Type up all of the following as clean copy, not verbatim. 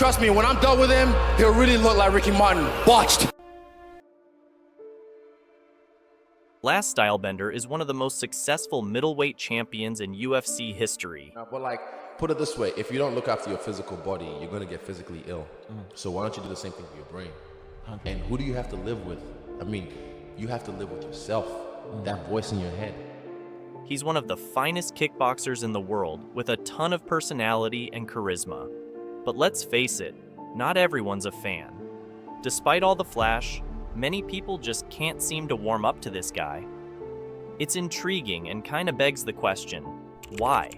Trust me, when I'm done with him, he'll really look like Ricky Martin. Botched. Last Stylebender is one of the most successful middleweight champions in UFC history. But like, put it this way, if you don't look after your physical body, you're gonna get physically ill. So why don't you do the same thing with your brain? And who do you have to live with? I mean, you have to live with yourself, that voice in your head. He's one of the finest kickboxers in the world, with a ton of personality and charisma. But let's face it, not everyone's a fan. Despite all the flash, many people just can't seem to warm up to this guy. It's intriguing and kind of begs the question, why?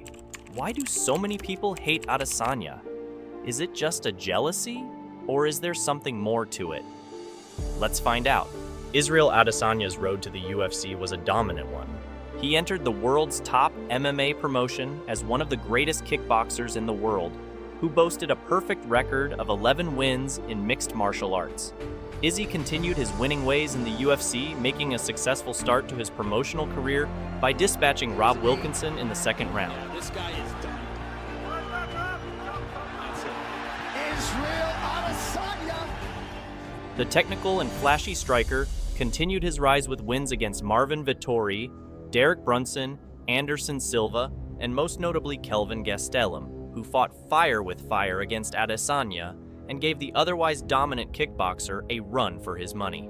Why do so many people hate Adesanya? Is it just a jealousy, or is there something more to it? Let's find out. Israel Adesanya's road to the UFC was a dominant one. He entered the world's top MMA promotion as one of the greatest kickboxers in the world, who boasted a perfect record of 11 wins in mixed martial arts. Izzy continued his winning ways in the UFC, making a successful start to his promotional career by dispatching Rob Wilkinson in the second round. This guy is done. Israel Adesanya. The technical and flashy striker continued his rise with wins against Marvin Vettori, Derek Brunson, Anderson Silva, and most notably Kelvin Gastelum, who fought fire with fire against Adesanya and gave the otherwise dominant kickboxer a run for his money.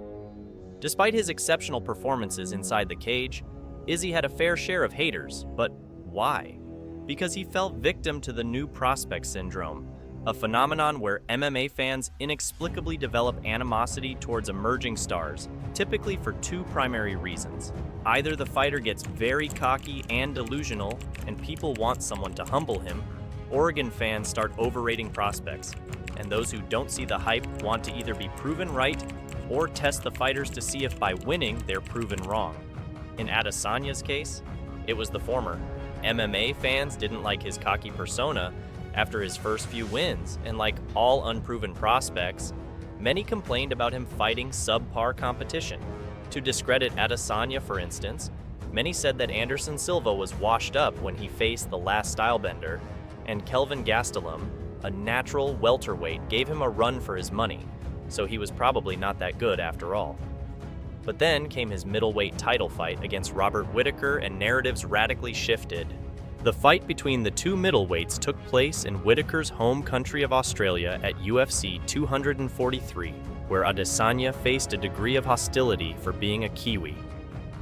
Despite his exceptional performances inside the cage, Izzy had a fair share of haters, but why? Because he fell victim to the new prospect syndrome, a phenomenon where MMA fans inexplicably develop animosity towards emerging stars, typically for two primary reasons. Either the fighter gets very cocky and delusional, and people want someone to humble him, Oregon fans start overrating prospects, and those who don't see the hype want to either be proven right or test the fighters to see if by winning they're proven wrong. In Adesanya's case, it was the former. MMA fans didn't like his cocky persona after his first few wins, and like all unproven prospects, many complained about him fighting subpar competition. To discredit Adesanya, for instance, many said that Anderson Silva was washed up when he faced the Last Stylebender, and Kelvin Gastelum, a natural welterweight, gave him a run for his money, so he was probably not that good after all. But then came his middleweight title fight against Robert Whittaker, and narratives radically shifted. The fight between the two middleweights took place in Whittaker's home country of Australia at UFC 243, where Adesanya faced a degree of hostility for being a Kiwi.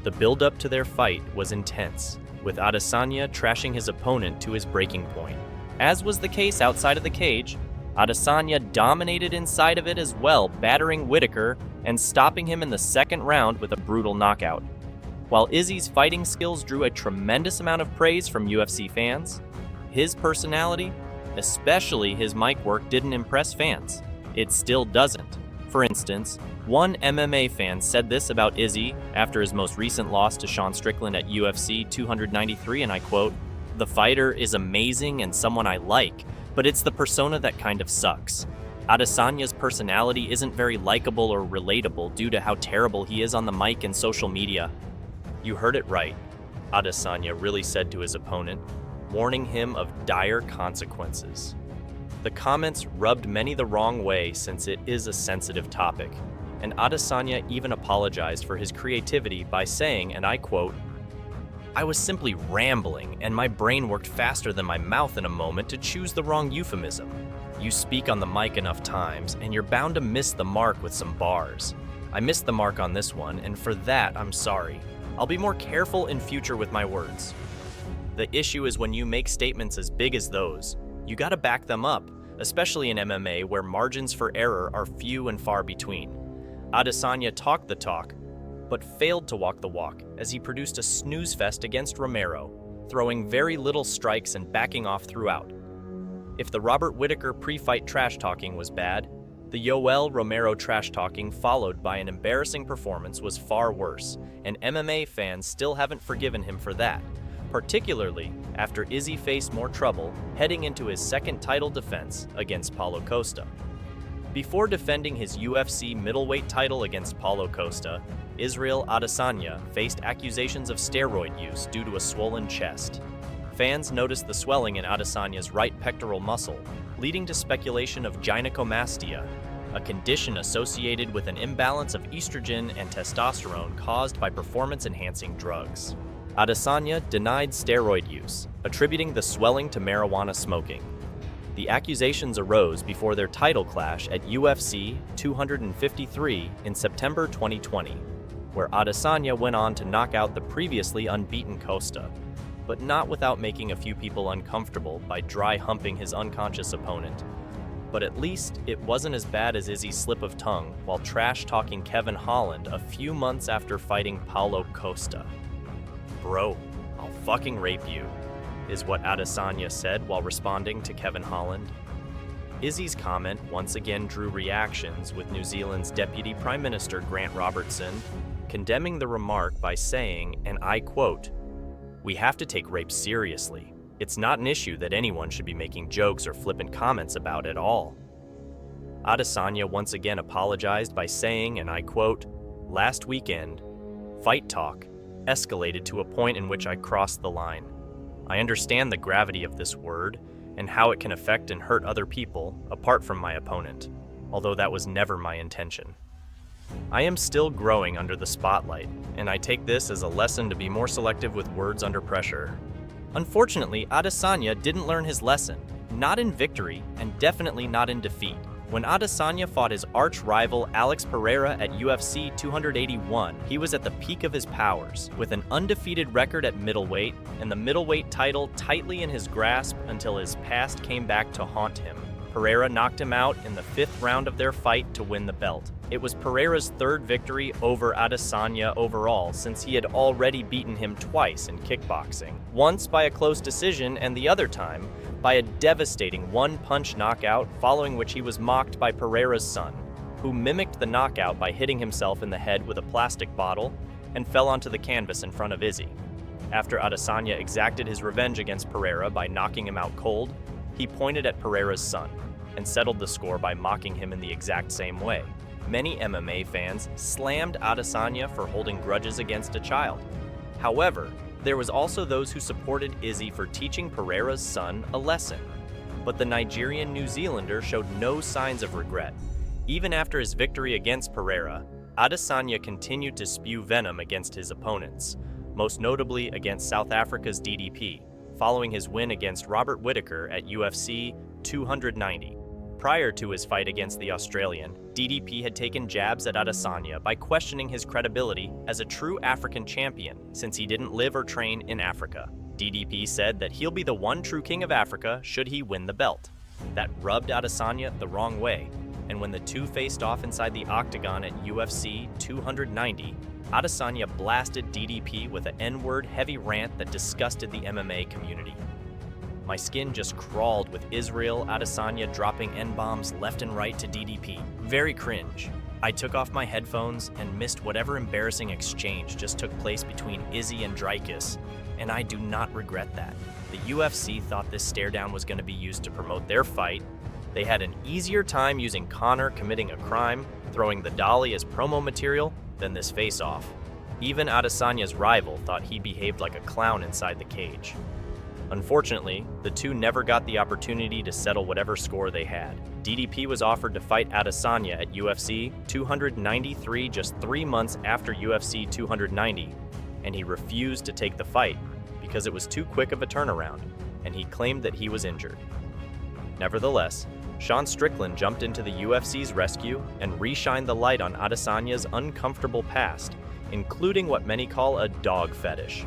The build-up to their fight was intense, with Adesanya trashing his opponent to his breaking point. As was the case outside of the cage, Adesanya dominated inside of it as well, battering Whittaker and stopping him in the second round with a brutal knockout. While Izzy's fighting skills drew a tremendous amount of praise from UFC fans, his personality, especially his mic work, didn't impress fans. It still doesn't. For instance, one MMA fan said this about Izzy after his most recent loss to Sean Strickland at UFC 293, and I quote, "The fighter is amazing and someone I like, but it's the persona that kind of sucks. Adesanya's personality isn't very likable or relatable due to how terrible he is on the mic and social media." You heard it right, Adesanya really said to his opponent, warning him of dire consequences. The comments rubbed many the wrong way since it is a sensitive topic, and Adesanya even apologized for his creativity by saying, and I quote, "I was simply rambling, and my brain worked faster than my mouth in a moment to choose the wrong euphemism. You speak on the mic enough times, and you're bound to miss the mark with some bars. I missed the mark on this one, and for that, I'm sorry. I'll be more careful in future with my words." The issue is when you make statements as big as those, you gotta back them up, especially in MMA where margins for error are few and far between. Adesanya talked the talk, but failed to walk the walk as he produced a snooze fest against Romero, throwing very little strikes and backing off throughout. If the Robert Whittaker pre-fight trash-talking was bad, the Yoel Romero trash-talking followed by an embarrassing performance was far worse, and MMA fans still haven't forgiven him for that, particularly after Izzy faced more trouble heading into his second title defense against Paulo Costa. Before defending his UFC middleweight title against Paulo Costa, Israel Adesanya faced accusations of steroid use due to a swollen chest. Fans noticed the swelling in Adesanya's right pectoral muscle, leading to speculation of gynecomastia, a condition associated with an imbalance of estrogen and testosterone caused by performance-enhancing drugs. Adesanya denied steroid use, attributing the swelling to marijuana smoking. The accusations arose before their title clash at UFC 253 in September 2020, where Adesanya went on to knock out the previously unbeaten Costa, but not without making a few people uncomfortable by dry humping his unconscious opponent. But at least it wasn't as bad as Izzy's slip of tongue while trash-talking Kevin Holland a few months after fighting Paulo Costa. "Bro, I'll fucking rape you," is what Adesanya said while responding to Kevin Holland. Izzy's comment once again drew reactions, with New Zealand's Deputy Prime Minister Grant Robertson condemning the remark by saying, and I quote, "We have to take rape seriously. It's not an issue that anyone should be making jokes or flippant comments about at all." Adesanya once again apologized by saying, and I quote, "Last weekend, fight talk escalated to a point in which I crossed the line. I understand the gravity of this word and how it can affect and hurt other people apart from my opponent, although that was never my intention. I am still growing under the spotlight, and I take this as a lesson to be more selective with words under pressure." Unfortunately, Adesanya didn't learn his lesson, not in victory and definitely not in defeat. When Adesanya fought his arch-rival Alex Pereira at UFC 281, he was at the peak of his powers, with an undefeated record at middleweight and the middleweight title tightly in his grasp until his past came back to haunt him. Pereira knocked him out in the 5th round of their fight to win the belt. It was Pereira's 3rd victory over Adesanya overall, since he had already beaten him twice in kickboxing, once by a close decision and the other time by a devastating one-punch knockout, following which he was mocked by Pereira's son, who mimicked the knockout by hitting himself in the head with a plastic bottle and fell onto the canvas in front of Izzy. After Adesanya exacted his revenge against Pereira by knocking him out cold, he pointed at Pereira's son and settled the score by mocking him in the exact same way. Many MMA fans slammed Adesanya for holding grudges against a child. However, there was also those who supported Izzy for teaching Pereira's son a lesson. But the Nigerian New Zealander showed no signs of regret. Even after his victory against Pereira, Adesanya continued to spew venom against his opponents, most notably against South Africa's DDP, following his win against Robert Whittaker at UFC 290. Prior to his fight against the Australian, DDP had taken jabs at Adesanya by questioning his credibility as a true African champion, since he didn't live or train in Africa. DDP said that he'll be the one true king of Africa should he win the belt. That rubbed Adesanya the wrong way, and when the two faced off inside the octagon at UFC 290, Adesanya blasted DDP with an N-word heavy rant that disgusted the MMA community. My skin just crawled with Israel Adesanya dropping N-bombs left and right to DDP. Very cringe. I took off my headphones and missed whatever embarrassing exchange just took place between Izzy and Dreykus, and I do not regret that. The UFC thought this stare-down was going to be used to promote their fight. They had an easier time using Conor committing a crime, throwing the dolly as promo material, than this face-off. Even Adesanya's rival thought he behaved like a clown inside the cage. Unfortunately, the two never got the opportunity to settle whatever score they had. DDP was offered to fight Adesanya at UFC 293 just 3 months after UFC 290, and he refused to take the fight because it was too quick of a turnaround, and he claimed that he was injured. Nevertheless, Sean Strickland jumped into the UFC's rescue and reshined the light on Adesanya's uncomfortable past, including what many call a dog fetish.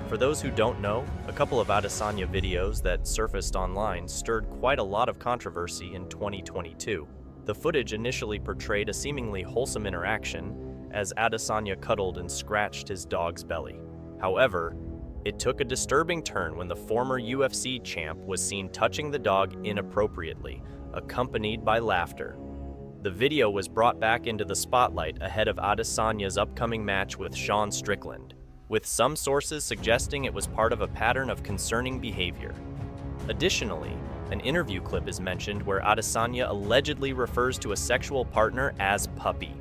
For those who don't know, a couple of Adesanya videos that surfaced online stirred quite a lot of controversy in 2022. The footage initially portrayed a seemingly wholesome interaction as Adesanya cuddled and scratched his dog's belly. However, it took a disturbing turn when the former UFC champ was seen touching the dog inappropriately, accompanied by laughter. The video was brought back into the spotlight ahead of Adesanya's upcoming match with Sean Strickland, with some sources suggesting it was part of a pattern of concerning behavior. Additionally, an interview clip is mentioned where Adesanya allegedly refers to a sexual partner as puppy.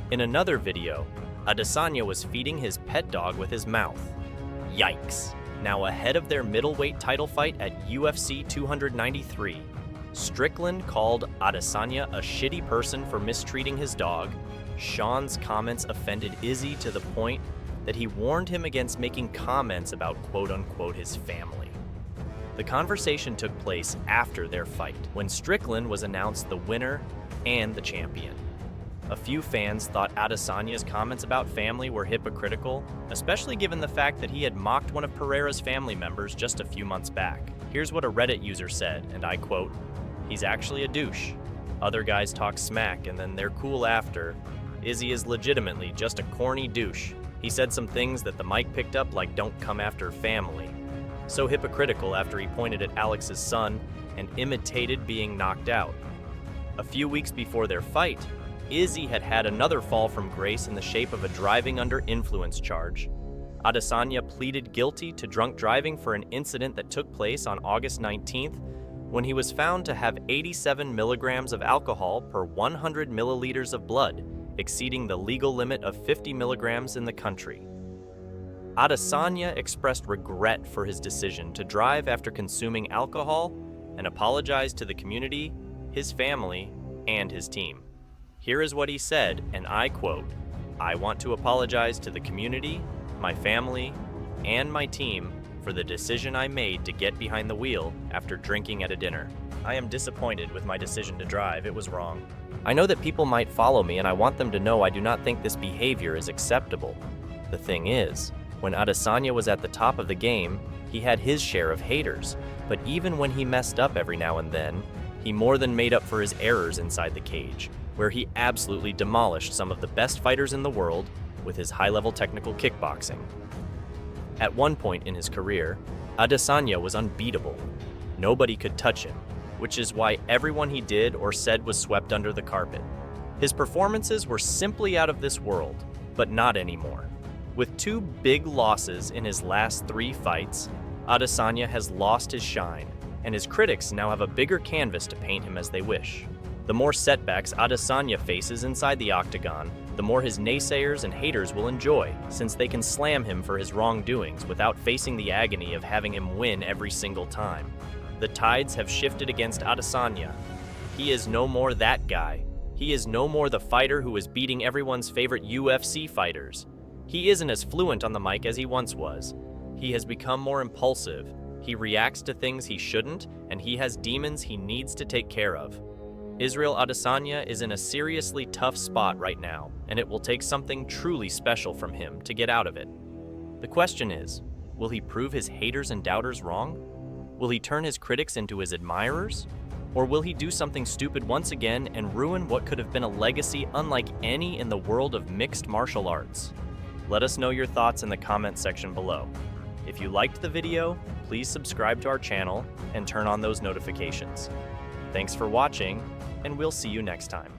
In another video, Adesanya was feeding his pet dog with his mouth. Yikes. Now ahead of their middleweight title fight at UFC 293, Strickland called Adesanya a shitty person for mistreating his dog. Sean's comments offended Izzy to the point that he warned him against making comments about quote-unquote his family. The conversation took place after their fight, when Strickland was announced the winner and the champion. A few fans thought Adesanya's comments about family were hypocritical, especially given the fact that he had mocked one of Pereira's family members just a few months back. Here's what a Reddit user said, and I quote, "He's actually a douche. Other guys talk smack and then they're cool after. Izzy is legitimately just a corny douche. He said some things that the mic picked up like don't come after family. So hypocritical after he pointed at Alex's son and imitated being knocked out." A few weeks before their fight, Izzy had had another fall from grace in the shape of a driving under influence charge. Adesanya pleaded guilty to drunk driving for an incident that took place on August 19th when he was found to have 87 milligrams of alcohol per 100 milliliters of blood, exceeding the legal limit of 50 milligrams in the country. Adesanya expressed regret for his decision to drive after consuming alcohol and apologized to the community, his family, and his team. Here is what he said, and I quote, "I want to apologize to the community, my family, and my team for the decision I made to get behind the wheel after drinking at a dinner. I am disappointed with my decision to drive. It was wrong. I know that people might follow me, and I want them to know I do not think this behavior is acceptable. The thing is, when Adesanya was at the top of the game, he had his share of haters, but even when he messed up every now and then, he more than made up for his errors inside the cage, where he absolutely demolished some of the best fighters in the world with his high-level technical kickboxing. At one point in his career, Adesanya was unbeatable. Nobody could touch him, which is why everyone he did or said was swept under the carpet. His performances were simply out of this world, but not anymore. With 2 big losses in his last 3 fights, Adesanya has lost his shine, and his critics now have a bigger canvas to paint him as they wish. The more setbacks Adesanya faces inside the octagon, the more his naysayers and haters will enjoy, since they can slam him for his wrongdoings without facing the agony of having him win every single time. The tides have shifted against Adesanya. He is no more that guy. He is no more the fighter who is beating everyone's favorite UFC fighters. He isn't as fluent on the mic as he once was. He has become more impulsive. He reacts to things he shouldn't, and he has demons he needs to take care of. Israel Adesanya is in a seriously tough spot right now, and it will take something truly special from him to get out of it. The question is, will he prove his haters and doubters wrong? Will he turn his critics into his admirers? Or will he do something stupid once again and ruin what could have been a legacy unlike any in the world of mixed martial arts? Let us know your thoughts in the comment section below. If you liked the video, please subscribe to our channel and turn on those notifications. Thanks for watching, and we'll see you next time.